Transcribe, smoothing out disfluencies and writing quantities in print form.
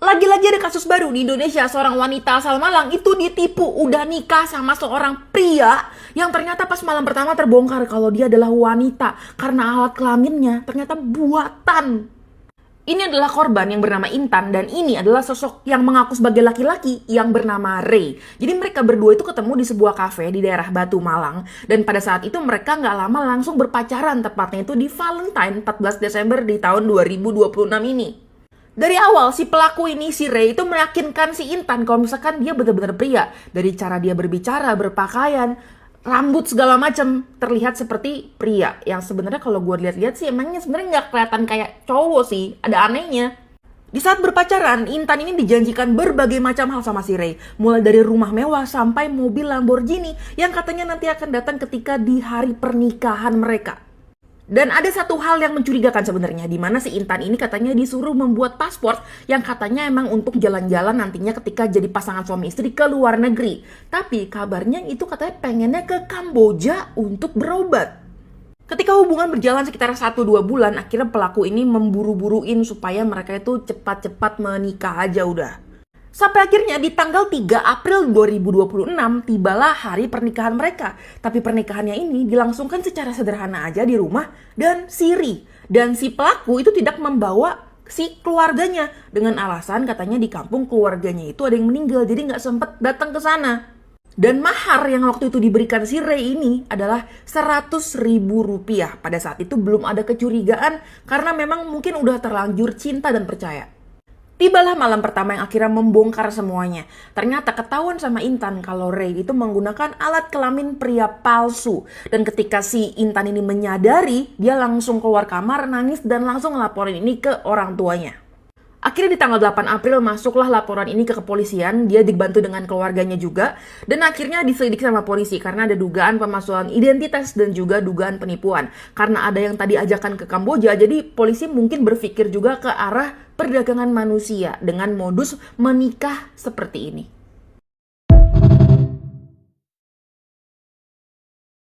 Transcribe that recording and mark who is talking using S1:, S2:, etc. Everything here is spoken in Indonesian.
S1: Lagi-lagi ada kasus baru di Indonesia, seorang wanita asal Malang itu ditipu udah nikah sama seorang pria yang ternyata pas malam pertama terbongkar kalau dia adalah wanita karena alat kelaminnya ternyata buatan. Ini adalah korban yang bernama Intan dan ini adalah sosok yang mengaku sebagai laki-laki yang bernama Ray. Jadi mereka berdua itu ketemu di sebuah kafe di daerah Batu, Malang. Dan pada saat itu mereka nggak lama langsung berpacaran, tepatnya itu di Valentine 14 Desember di tahun 2026 ini. Dari awal si pelaku ini, si Ray itu meyakinkan si Intan kalau misalkan dia benar-benar pria. Dari cara dia berbicara, berpakaian, rambut segala macam terlihat seperti pria. Yang sebenarnya kalau gue lihat-lihat sih emangnya sebenarnya nggak kelihatan kayak cowok sih. Ada anehnya. Di saat berpacaran, Intan ini dijanjikan berbagai macam hal sama si Ray. Mulai dari rumah mewah sampai mobil Lamborghini yang katanya nanti akan datang ketika di hari pernikahan mereka. Dan ada satu hal yang mencurigakan sebenarnya, di mana si Intan ini katanya disuruh membuat paspor yang katanya emang untuk jalan-jalan nantinya ketika jadi pasangan suami istri ke luar negeri. Tapi kabarnya itu katanya pengennya ke Kamboja untuk berobat. Ketika hubungan berjalan sekitar 1-2 bulan, akhirnya pelaku ini memburu-buruin supaya mereka itu cepat-cepat menikah aja udah. Sampai akhirnya di tanggal 3 April 2026 tibalah hari pernikahan mereka. Tapi pernikahannya ini dilangsungkan secara sederhana aja di rumah dan siri. Dan si pelaku itu tidak membawa si keluarganya dengan alasan katanya di kampung keluarganya itu ada yang meninggal jadi nggak sempet datang ke sana. Dan mahar yang waktu itu diberikan si Ray ini adalah Rp100.000. Pada saat itu belum ada kecurigaan karena memang mungkin udah terlanjur cinta dan percaya. Tibalah malam pertama yang akhirnya membongkar semuanya. Ternyata ketahuan sama Intan kalau Ray itu menggunakan alat kelamin pria palsu. Dan ketika si Intan ini menyadari, dia langsung keluar kamar, nangis dan langsung ngelaporin ini ke orang tuanya. Akhirnya di tanggal 8 April masuklah laporan ini ke kepolisian, dia dibantu dengan keluarganya juga, dan akhirnya diselidik sama polisi karena ada dugaan pemalsuan identitas dan juga dugaan penipuan. Karena ada yang tadi ajakan ke Kamboja, jadi polisi mungkin berpikir juga ke arah perdagangan manusia dengan modus menikah seperti ini.